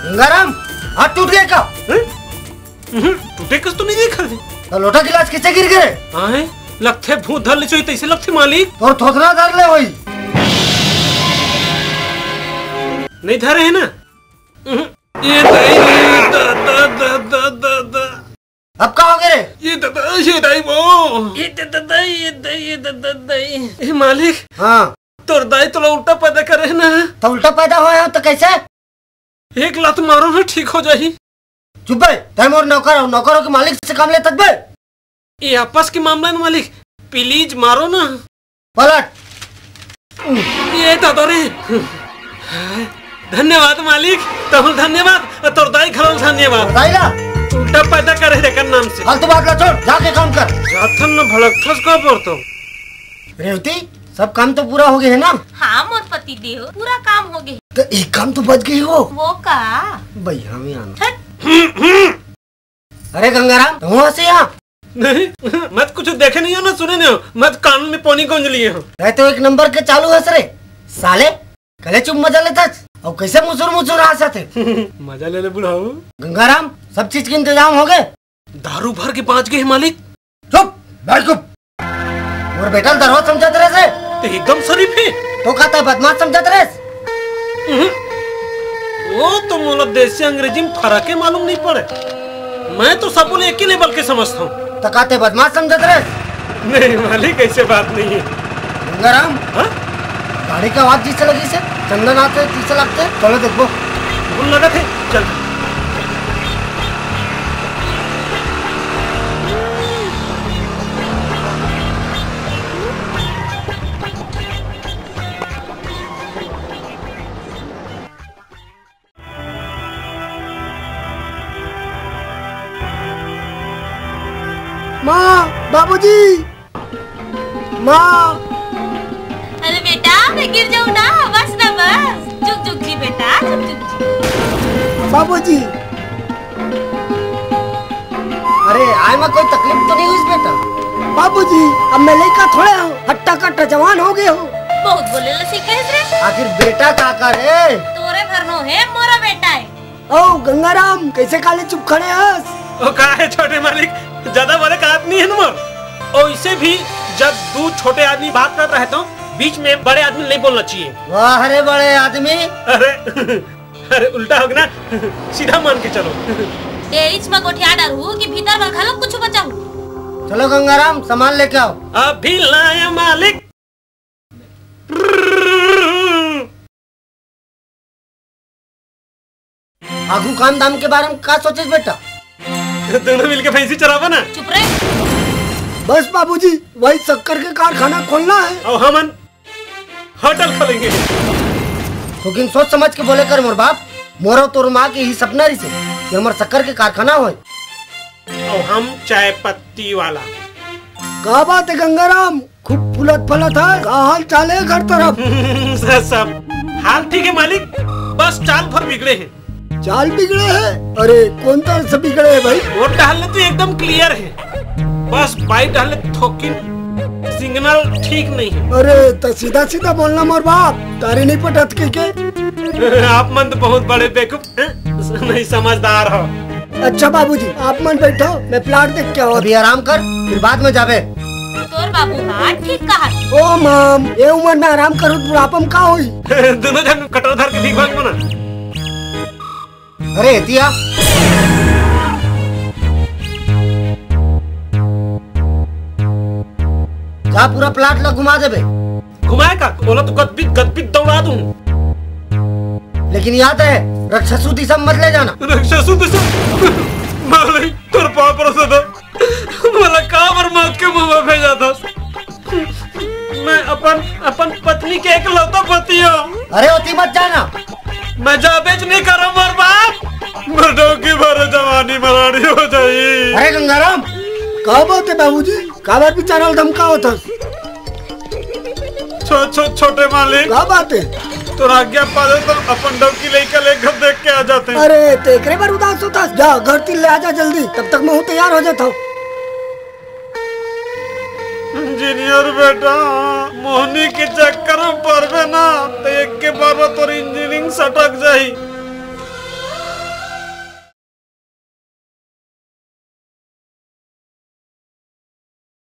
गंगाराम हाथ टूट गया क्या? टूटे कस तो नहीं देखा थे। तो लोटा गिलास किसे गिर गए? आए लगते भूत धर ले चोई तैसे लगते मालिक। और थोथना धर ले वही नहीं धरे है ना। ये अब क्या हो गए? ये मालिक। हाँ तोर दाई तो उल्टा पैदा करे ना। तो उल्टा पैदा हुआ है तो कैसे? एक लात मारो ना ठीक हो जाही। चुप बे, तुम और नौकर हो, नौकरों के मालिक से काम ले तक बे। ये आपस के मामला में मालिक प्लीज मारो ना। पलट। ये दादा रे। धन्यवाद मालिक, तुम धन्यवाद, तोर दाई खरोल धन्यवाद। दाईला उल्टा पैदा करे रे कर नाम से। फालतू बात ला छोड़, जाके काम कर। जाथन न भड़कथस का पड़तो। रेवती सब काम तो पूरा हो गए है ना? हाँ मोर पति देव पूरा काम हो गए। तो एक काम तो बच गई हो। वो का? भैया में आना। अरे गंगाराम तुम वहाँ से यहाँ? नहीं मत कुछ देखे नहीं हो ना सुने नहीं हो, मत कान में पानी गूंज लिए हो। तो एक नंबर के चालू है सरे साले कले चुप मजा लेता और कैसे मुसुर मुसुर आसा थे। मजा ले ले बुढ़ाओ। गंगाराम सब चीज के इंतजाम हो गए? दारू भर के 5 गए मालिक। चुप बैठ चुप। और बेटा दरवाज समझा तेरे से तो एकदम शरीफ है। तो कहता है बदमाश समझा तेरे से। वो तो मोला देसी अंग्रेजी में फर्क मालूम नहीं पड़े। मैं तो सब एक ही लेवल के समझता हूँ। तो कहते बदमाश समझा तेरे से? नहीं मालिक ऐसे बात नहीं है। गंगाराम गाड़ी का आवाज जिससे लगी से चंदन आते तीसरे लगते चलो देखो। भूल लगा थे चल। माँ बाबूजी माँ। अरे बेटा मैं गिर जाऊँ ना, बस ना बस। झुक झुक जी बेटा, झुक झुक जी। बाबूजी अरे आए में कोई तकलीफ तो नहीं हुई बेटा? बाबूजी अब मैं लड़का थोड़े हो, हट्टा कट्टा जवान हो गए हो। बहुत बोले लसी कैसे? आखिर बेटा का करे? तोरे भरनो है मोरा बेटा है। ओ गंगाराम कैसे काले चुप खड़े हस? ओ का है छोटे मालिक, ज्यादा बड़े का आदमी है ना। और इसे भी जब 2 छोटे आदमी बात कर रहे तो बीच में बड़े आदमी नहीं बोलना चाहिए। वाह अरे बड़े आदमी। अरे अरे उल्टा होगा ना, सीधा मान के चलो। तेईस में गोठिया डालू कि भीतर में खालो कुछ बचाऊ। चलो गंगाराम सामान लेके आओ। अभी लाया मालिक। आगू काम दाम के बारे में क्या सोचे बेटा? दोनों मिलके भैंसी चरावा ना। चुप रहे। बस बाबूजी वही शक्कर के कारखाना खोलना है और हम होटल खोलेंगे। लेकिन सोच समझ के बोले कर मोर बाप, मोरो तोर माँ की ही सपना रही से कि हमार शक्कर के कारखाना हो। और हम चाय पत्ती वाला। क्या बात है गंगाराम, खूब फुलत फलत है। क्या हाल चाल है घर तरफ? सब हाल ठीक है मालिक, बस चाल भर बिगड़े हैं। चाल बिगड़े हैं? अरे कौन तरह से बिगड़े है भाई? वोट डालने तो एकदम क्लियर है, बस बाइक डालने थोकिन सिग्नल ठीक नहीं है। अरे तो सीधा सीधा बोलना मोर बाप, तारी नहीं पटत के आप मन तो बहुत बड़े बेवकूफ नहीं समझदार हो। अच्छा बाबूजी आप मन बैठो, मैं प्लाट देख के आओ। अभी आराम कर फिर बाद में जावे। तोर बाबू हाँ ठीक कहा। ओ माम ये उम्र में आराम करूँ बुढ़ापा में का होई? दोनों जन कटोर धर के भीख मांगो ना। अरे एतिया जा पूरा प्लाट ला घुमा देबे। घुमाएगा बोला तो गदपित दौड़ा दूं। लेकिन याद है राक्षसू दिशा मत ले जाना। राक्षसू दिशा मालिक तोर पाप पर सदा मला का बर मौत के मुंह में भेजा था। मैं अपन पत्नी के एकलौता पति हूँ। अरे ओती मत जाना। मैं जाबेज नहीं करूँ मोर बाप, मर्दों की भर जवानी मरानी हो जाए। अरे गंगाराम का बात है बाबूजी, का बात बेचारा धमका होता। छोटे मालिक का बात है? तो आज्ञा पादे तो अपन डौकी लेकर ले घर देख के आ जाते हैं। अरे तेरे बार उदास होता, जा घर तिल ले आजा जल्दी, तब तक मैं तैयार हो जाता हूँ। इंजीनियर बेटा मोहनी के चक्कर में पड़बे ना तो एक के बार तोर इंजीनियरिंग सटक जाही।